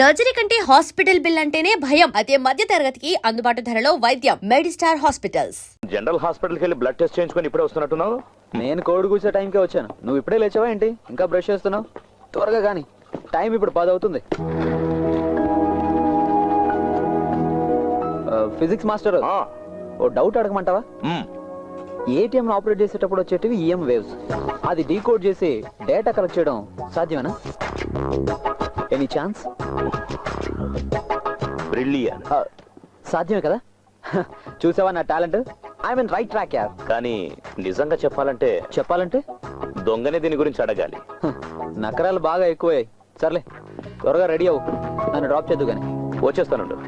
Surgery కంటే hospital bill అంటేనే భయం. అదే మధ్య తరగతికి అందుబాటు ధరలో వైద్యం. Medistar hospitals. జనరల్ హాస్పిటల్కి వెళ్ళి బ్లడ్ టెస్ట్ చేయించుకొని ఇప్పుడే వస్తున్నట్టున్నావు. నేను కోడి కూర్చే టైంకే వచ్చాను. నువ్వు ఇప్పుడే లేచావా ఏంటి? ఇంకా బ్రష్ చేస్తున్నావు? త్వరగా కానీ, టైం ఇప్పుడు 10 అవుతుంది. ఫిజిక్స్ మాస్టర్, ఓ డౌట్ అడగమంటావా? ఏటీఎం ఆపరేట్ చేసేటప్పుడు వచ్చేటివి ఈఎం వేవ్స్. అది డీకోడ్ చేసి డేటా కలెక్ట్ చేయడం సాధ్యమేనా? Any chance? బ్రిలియంట్. సాధ్యమే కదా? చూసావా నా talent? I mean right track యార్. కానీ నిజంగా చెప్పాలంటే దొంగనే దీని గురించి అడగాలి. నకరాలు బాగా ఎక్కువయ్యాయి. సర్లే, త్వరగా రెడీ అవ్వు, నన్ను డ్రాప్ చేద్దు కానీ. వచ్చేస్తానుండు.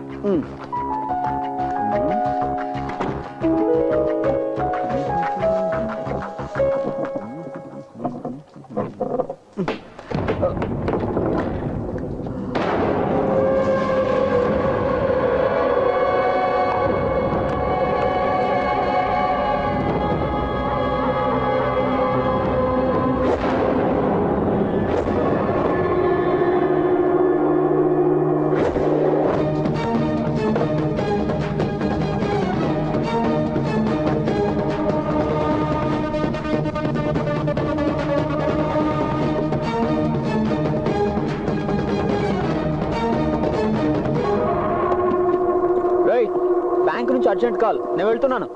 బ్యాంక్ నుంచి అర్జెంట్ కాల్, నేను వెళ్తున్నాను.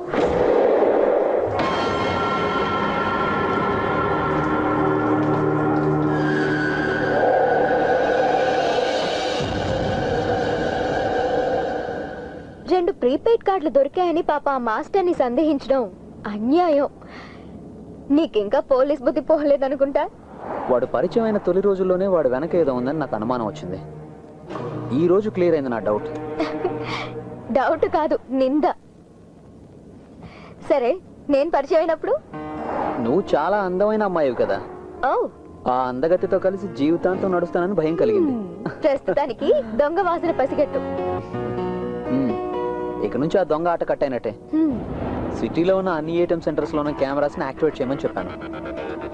రెండు ప్రీపెయిడ్ కార్డులు దొరికాయని పాప ఆ మాస్టర్ని సందేహించడం అన్యాయం. నీకింకా పోలీస్ బుద్ధి పోలేదనుకుంటా. వాడు పరిచయం అయిన తొలి రోజుల్లోనే వాడు వెనక ఏదో ఉందని నాకు అనుమానం వచ్చింది. ఈ రోజు క్లియర్ అయింది నా డౌట్. డౌట్ కాదు, నింద. సరే, నేను పరిచయం అయినప్పుడు నువ్వు చాలా అందమైన అమ్మాయివి కదా. ఓ, ఆ అందగతితో కలిసి జీవితాంతం నడుస్తానని భయం కలిగింది. ప్రస్తుతానికి దొంగ వాసన పసిగట్టు. ఇక నుంచి ఆ దొంగ ఆట కట్టయినట్టే. సిటీలో ఉన్న అన్ని ఏటీఎం సెంటర్స్ లోనే కెమెరాస్ ని యాక్టివేట్ చేయమని చెప్పాను.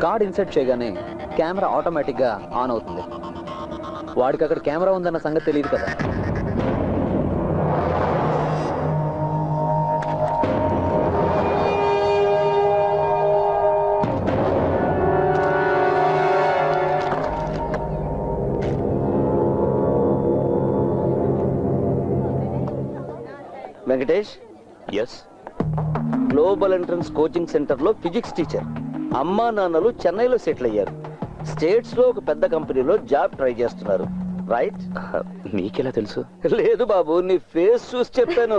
కార్డ్ ఇన్సర్ట్ చేయగానే కెమెరా ఆటోమేటిక్ గా ఆన్ అవుతుంది. వాడికి అక్కడ కెమెరా ఉందన్న సంగతి తెలియదు కదా. Venkatesh, yes. Global entrance coaching center లో ఫిజిక్స్ టీచర్. అమ్మా నాన్నలు చెన్నైలో సెటిల్ అయ్యారు. స్టేట్స్ లో ఒక పెద్ద కంపెనీలో జాబ్ ట్రై చేస్తున్నారు. రైట్? నీకెలా తెలుసు? లేదు బాబు, నీ ఫేస్ చూసి చెప్పాను.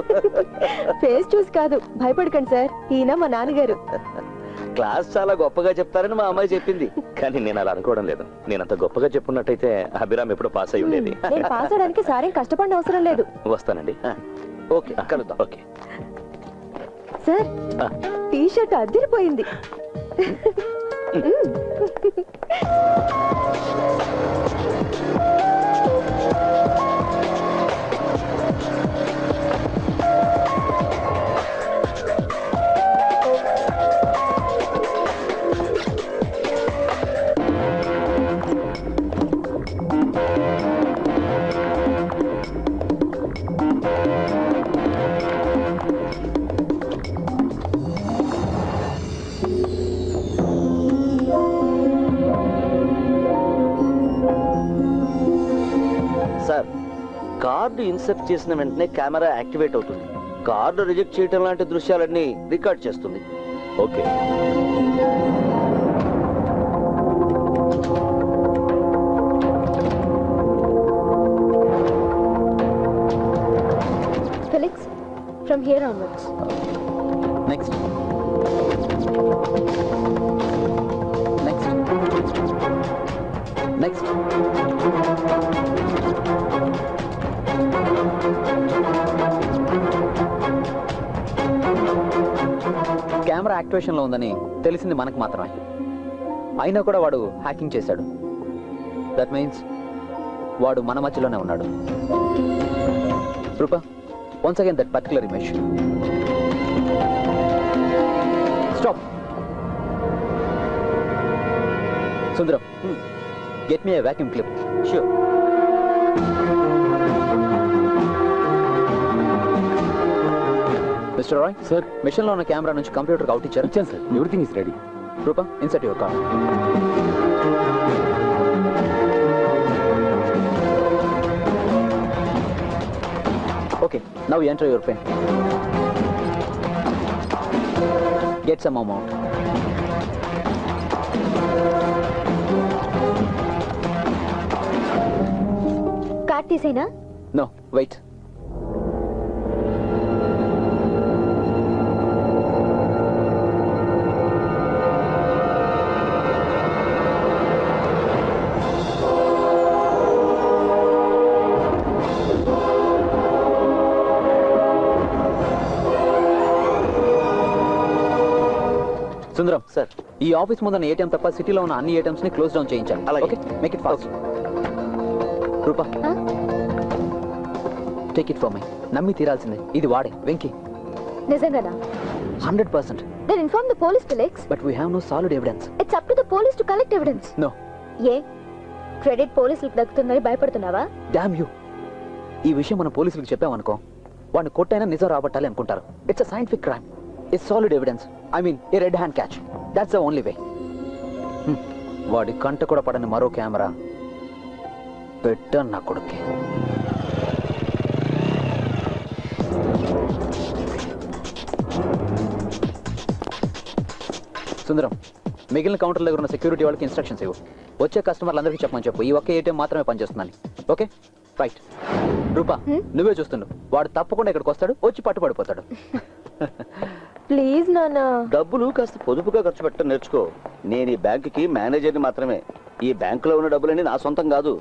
ఫేస్ చూసి కాదు, భయపడకండి సార్, ఈయన మా నాన్నగారు. క్లాస్ చాలా గొప్పగా చెప్తారని మా అమ్మాయి చెప్పింది. కానీ నేను అలా అనుకోవడం లేదు. నేను అంత గొప్పగా చెప్పున్నట్టయితే అభిరామ్ ఎప్పుడో పాస్ అయి ఉండేది. నేను పాస్ అవడానికి సారేం కష్టపడిన అవసరం లేదు. వస్తానండి. ఓకే, కలుద్దాం. ఓకే సార్, టీ షర్ట్ అదిరిపోయింది. సార్, కార్డు ఇన్సర్ట్ చేసిన వెంటనే కెమెరా యాక్టివేట్ అవుతుంది. కార్డు రిజెక్ట్ చేయడం లాంటి దృశ్యాలన్నీ రికార్డ్ చేస్తుంది. Okay. Felix, from here onwards. Next next next. Camera activation లో ఉందని తెలిసింది మనకు మాత్రమే. అయినా కూడా వాడు హ్యాకింగ్ చేశాడు. దట్ మీన్స్ వాడు మన మధ్యలోనే ఉన్నాడు. రూపా, once again that particular image. Stop. Sundaram, get me a vacuum clip. Sure. Mister Roy sir machine లో ఉన్న కెమెరా నుంచి కంప్యూటర్ అవుట్ ఇచ్చారు. ఇచ్చాను sir, everything is ready. Roopa insert your card. Okay, now enter your pin. Get some amount. Card తీసేనా? No wait. Sundaram sir ఈ office ముందున్న ATM తప్ప సిటీలో ఉన్న అన్ని ఏటీఎంస్ ని క్లోజ్ డౌన్ చేయించాలి. అలాగే. Okay, make it fast. Rupa take it for my. నమ్మి తీరాల్సిందే, ఇది వాడే వెంకీ. నిజంగానా? 100%. Then inform the police, Felix. But we have no solid evidence. It's up to the police to collect evidence. No. A credit పోలీసులకు దక్కుతుందని భయపడుతున్నావా? Damn you. ఈ విషయం మనం పోలీసులకు చెప్పామనుకో, వాడిని కొట్టైనా నిజం రాబట్టాలి అనుకుంటారు. It's a scientific crime. It's solid evidence. I mean A red hand catch. That's the only way. వాడి కంట కూడా పడని మరో కెమెరా పెట్టాను నా కొడుక్కి. సుందరం, మిగిలిన కౌంటర్ దగ్గర ఉన్న సెక్యూరిటీ వాళ్ళకి ఇన్స్ట్రక్షన్స్ ఇవ్వు. వచ్చే కస్టమర్లందరికీ చెప్పమని చెప్పు, ఈ ఒక్క ఏటీఎం మాత్రమే పనిచేస్తుందని. Okay right. రూపా నువ్వే చూస్తుండు, వాడు తప్పకుండా ఇక్కడికి వస్తాడు, వచ్చి పట్టుబడిపోతాడు. ప్లీజ్ నాన్న. డబ్బులు కాస్త పొదుపుగా ఖర్చు పెట్టడం నేర్చుకో. నేను ఈ బ్యాంకుకి మేనేజర్ని మాత్రమే. ఈ బ్యాంకులో ఉన్న డబ్బులన్నీ నా సొంతం కాదు.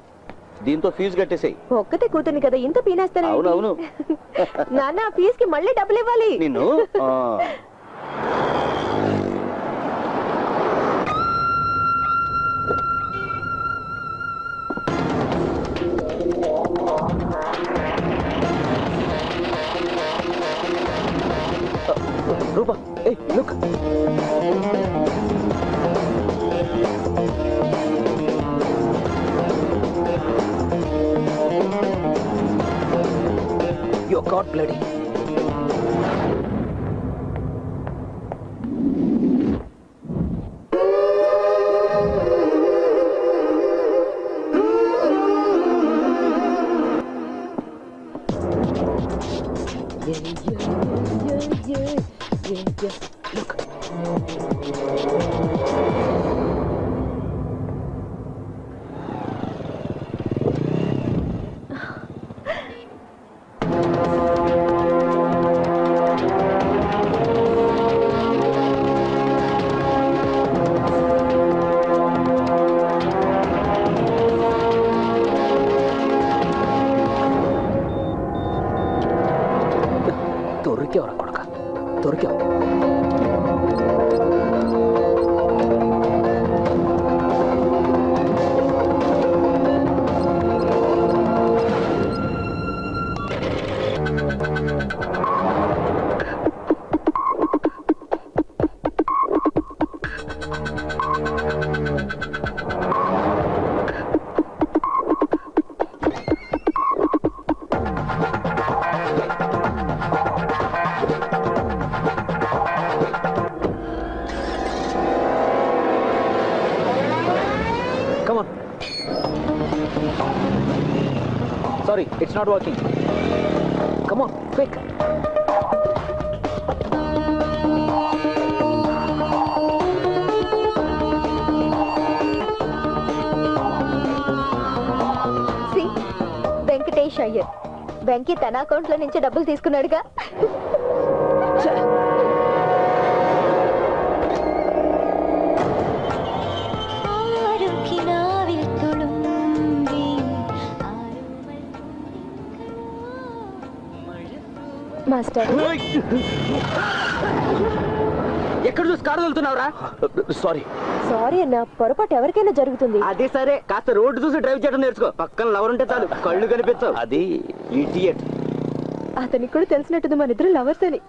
దీంతో ఫీజు కట్టేసాయి. ఒక్కతే కూతుర్ని కదా ఇంత పీనేస్తాను. అవునవును. నాన్న ఫీజు కి మళ్ళీ డబ్బులు ఇవ్వాలి. నిన్ను రూపా ఏయ్ look. You got bloody. Look. దొరికేవరా కొడక, దొరికావు. Come on. Sorry, it's not working. Come on, quick. See, Venkatesh Iyer. Venky తన అకౌంట్ లో నుంచి డబ్బులు తీసుకున్నాడుగా. మాస్టర్ ఎక్కడ చూసి కారు వెళ్తున్నావురా? సారీ. సారీ అన్న, పొరపాటు ఎవరికైనా జరుగుతుంది. అదే సరే, కాస్త రోడ్డు చూసి డ్రైవ్ చేయడం నేర్చుకో. పక్కన లవర్ ఉంటే చాలు, కళ్ళు కనిపించవు. అది ఇడియట్. అతనికి కూడా తెలిసినట్టుంది మన ఇద్దరు లవర్స్ అని.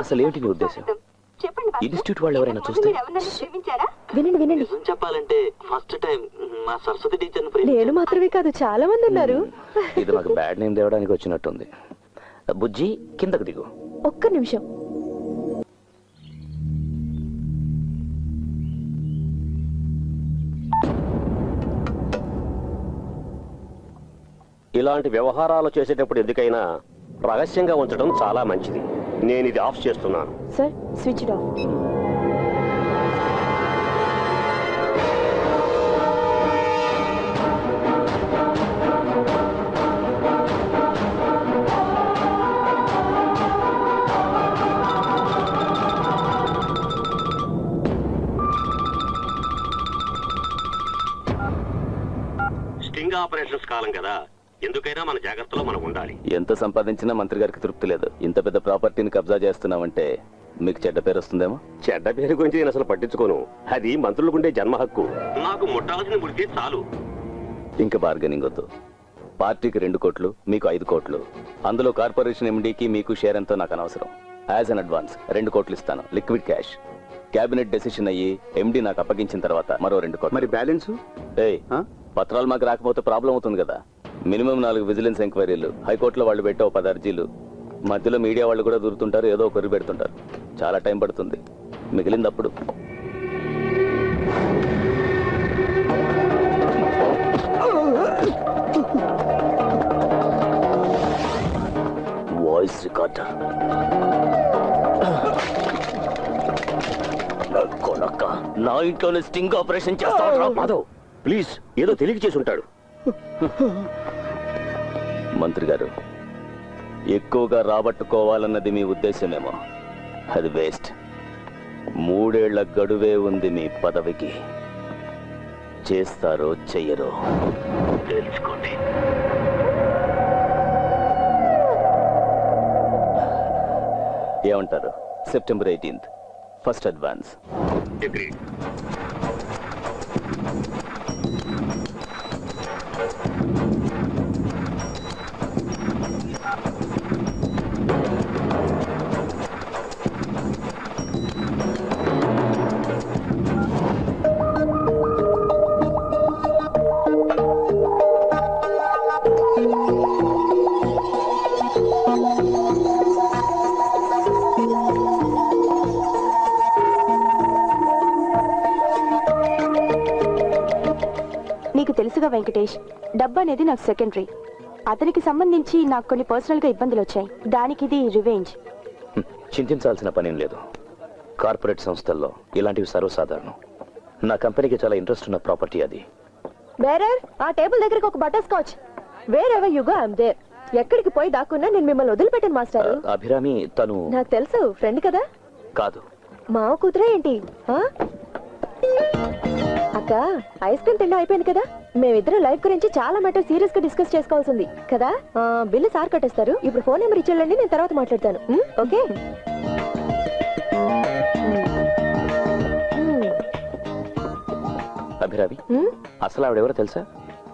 అసలు ఏంటి నీ ఉద్దేశం? ఇన్స్టిట్యూట్ వాళ్ళు ఎవరైనా చూస్తే వినండి వినండి. చెప్పాలంటే ఫస్ట్ టైం మా సరస్వతి టీచర్ నేను మాత్రమే కాదు, చాలా మంది ఉన్నారు. ఇది మాకు బ్యాడ్ నేమ్ తేవడానికి వచ్చినట్టుంది. బుజ్జి కిందకు దిగు. ఒక్క నిమిషం. ఇలాంటి వ్యవహారాలు చేసేటప్పుడు ఎందుకైనా రహస్యంగా ఉంచడం చాలా మంచిది. నేను ఇది ఆఫ్ చేస్తున్నాను. Sir, switch off. Sting operations కాలం కదా, ఎందుకైనా మన జాగ్రత్తలో మనం ఉండాలి. ఎంత సంపాదించినా మంత్రి గారికి తృప్తి లేదు. ఇంత పెద్ద ప్రాపర్టీని కబ్జా చేస్తున్నామంటే మీకు చెడ్డ పేరు వస్తుందేమో. చెడ్డ పేరు గురించి నేను అసలు పట్టించుకోను. అది మంత్రులకుండే జన్మ హక్కు. నాకు ముట్టాల్సిన ముడితే చాలు. ఇంకా బార్గెనింగ్ వద్దు. పార్టీకి 2 కోట్లు, మీకు 5 కోట్లు. అందులో కార్పొరేషన్ ఎండీకి మీకు షేర్ ఎంతో నాకు అనవసరం. యాజ్ అన్ అడ్వాన్స్ 2 కోట్లు ఇస్తాను, లిక్విడ్ క్యాష్. క్యాబినెట్ డెసిషన్ అయ్యి ఎండీ నాకు అప్పగించిన తర్వాత మరో 2 కోట్లు. మరి బ్యాలెన్స్? ఏయ్, పత్రాలు మాకు రాకపోతే ప్రాబ్లం అవుతుంది కదా. మినిమం 4 విజిలెన్స్ ఎంక్వైరీలు, హైకోర్టులో వాళ్ళు పెట్టే 10 అర్జీలు, మధ్యలో మీడియా వాళ్ళు కూడా దూరుతుంటారు, ఏదో ఒకరు పెడుతుంటారు. చాలా టైం పడుతుంది. మిగిలిందప్పుడు వాయిస్ రికార్డర్. నా ఇంట్లోనే స్టింగ్ ఆపరేషన్ చేస్తా. మాధవ్ ప్లీజ్, ఏదో తెలియక చేసి ఉంటాడు. మంత్రి గారు, ఎక్కువగా రాబట్టుకోవాలన్నది మీ ఉద్దేశమేమో. అది వేస్ట్. 3 ఏళ్ల గడువే ఉంది మీ పదవికి. చేస్తారో చెయ్యరో తెలుసుకోండి. ఏమంటారు? September 18th first advance. Agreed. నీకు తెలుసుగా వెంకటేష్, డబ్బు అనేది నాకు సెకండరీ. అతనికి సంబంధించి నాకు కొన్ని పర్సనల్ గా ఇబ్బందులు వచ్చాయి. దానికి ఇది రివెంజ్. చింతించాల్సిన పనేం లేదు. కార్పొరేట్ సంస్థల్లో ఇలాంటివి సర్వసాధారణం. నా కంపెనీకి చాలా ఇంట్రెస్ట్ ఉన్న ప్రాపర్టీ అది. బేరర్, ఆ టేబుల్ దగ్గరికి ఒక butterscotch. Wherever you go I am there. ఎక్కడికి పోయి దాక్కున్నా నేను మిమ్మల్ని వదిలిపెట్టాను మాస్టర్. అభిరామి తను నాకు తెలుసు, ఫ్రెండ్ కదా. కాదు. మావ కూతురే ఏంటి? అక్క, ఐస్ క్రీమ్ తిండి అయిపోయింది కదా. మేమిద్దరం లైఫ్ గురించి చాలా మ్యాటర్ సీరియస్ గా డిస్కస్ చేసుకోవాల్సింది కదా. బిల్లు సార్ కట్టేస్తారు. ఇప్పుడు ఫోన్ నెంబర్ ఇచ్చేళ్ళండి, నేను తర్వాత మాట్లాడతాను. ఓకే? అభిరామి, అసలు ఆవిడెవరో తెలుసా?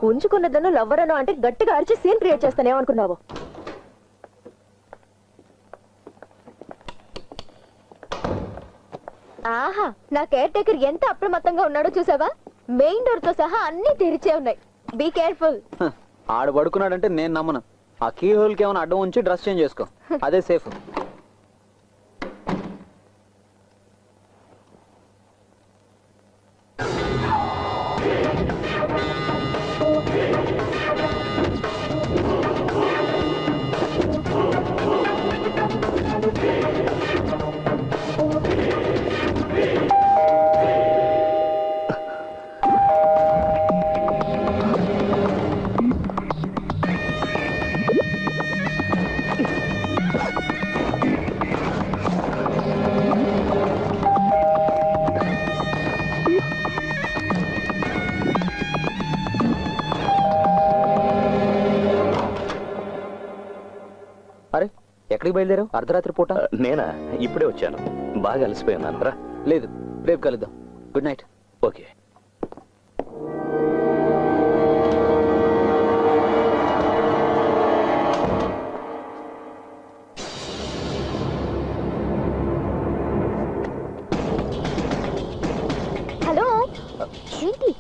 ఉంచుకున్నదను లవ్వరను అంటే గట్టిగా అరిచి సీన్ క్రియేట్ చేస్తానేమనుకున్నావు? ఆహా, నా కేర్ టేకర్ ఎంత అప్రమత్తంగా ఉన్నాడో చూసావా? మెయిన్ డోర్ తో సహా అన్ని తెరిచే ఉన్నాయి. Be careful. ఆడు పడుకున్నాడంటే నేను నమ్మను. ఆ కీ హోల్ కి ఏమైనా అడ్డం ఉంచి డ్రెస్ చేంజ్ చేసుకో, అదే సేఫ్. అరే, ఎక్కడికి బయలుదేరావు అర్ధరాత్రి పూట? నేనా? ఇప్పుడే వచ్చాను. బాగా అలసిపోయి ఉన్నాను. రా. లేదు, రేపు కలుద్దాం. Good night. ఓకే. హలో, ఏంటి?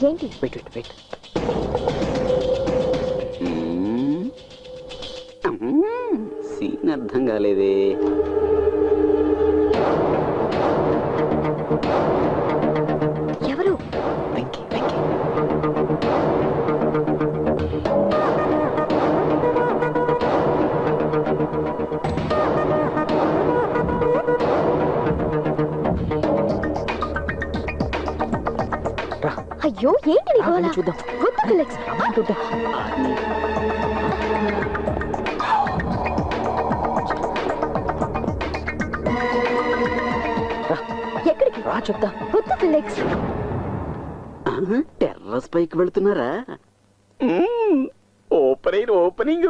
ఏంటి? Wait wait wait. సీన్ అర్థం కాలేదే. ఎవరు? వెంకీ వెంకీ. అయ్యో ఏంటి నీ గోల? చూద్దాం. వద్దు ఫిలిక్స్. చూద్దాం. ఎక్కడికి? రా చెప్తా. వద్దు ఫిలిక్స్. టెర్రస్ పైకి వెళ్తున్నారా? Opening.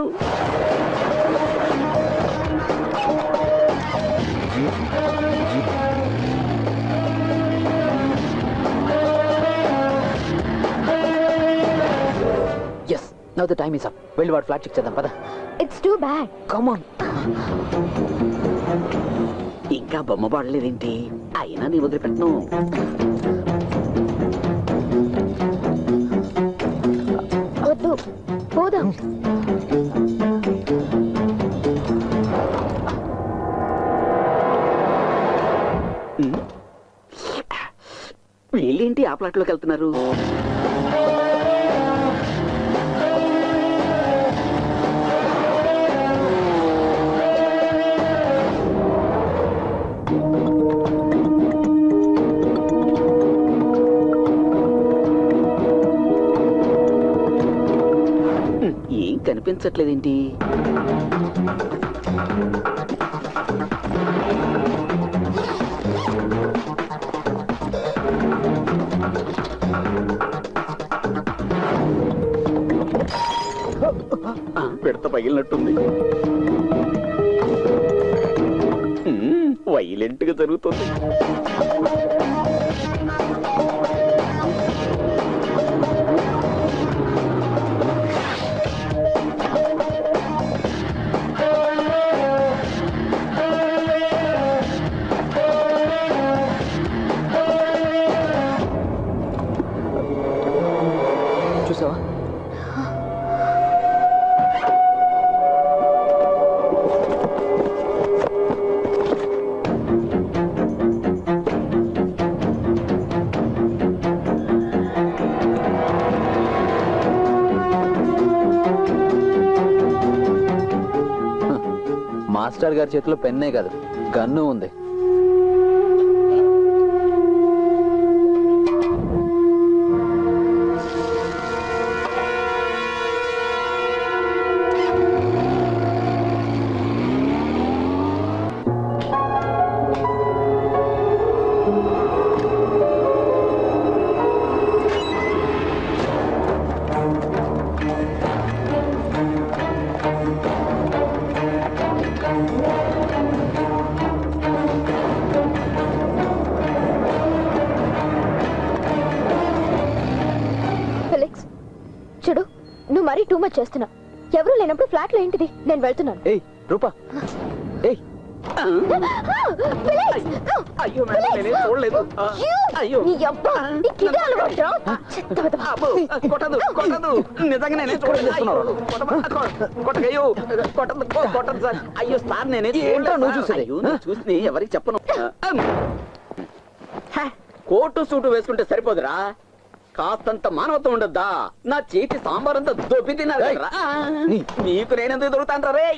Yes, now the time is up. వెళ్ళి వాడు ఫ్లాట్ చెక్ చేద్దాం పద. It's too bad. Come on. ఇంకా బొమ్మ పడలేదేంటి? అయినా నీ వదిలిపెట్టను. వద్దు పోదాం. వీళ్ళేంటి ఆ ప్లాట్లోకి వెళ్తున్నారు? ఏం కనిపించట్లేదేంటి? పెడత పగిలినట్టుంది. వైలెంట్ గా జరుగుతుంది. చూసావా? మాస్టర్ గారి చేతిలో పెన్నే కాదు, గన్ను ఉంది. ఫిలిక్స్ చూడు, నువ్వు మరీ టూ మచ్ చేస్తున్నావు. ఎవరు లేనప్పుడు ఫ్లాట్ లో ఏంటిది? నేను వెళ్తున్నాను. ఏయ్ రూపా, ఏయ్ అయ్యో మేడం, నేనేం చూడలేదు. అయ్యో నీ అబ్బా, నీకు ఇదే అలవాటురా? చెత్త వెధవ. అబ్బో, కొట్టదు కొట్టదు, నిజంగా నేనే చూడలేదు. కొట్టకయ్యో, కొట్టదు సార్. అయ్యో సార్, నేనే ఏంటో నువ్వు చూసేది? అయ్యో, నేను చూసి ఎవరికి చెప్పను. కోటు సూటు వేసుకుంటే సరిపోదురా, కాస్తంత మానవత్వం ఉండద్దా? నా చేతి సాంబార్ అంతా దొబ్బి తిన్నారు. మీకు నేనెందుకు దొరుకుతాను రే?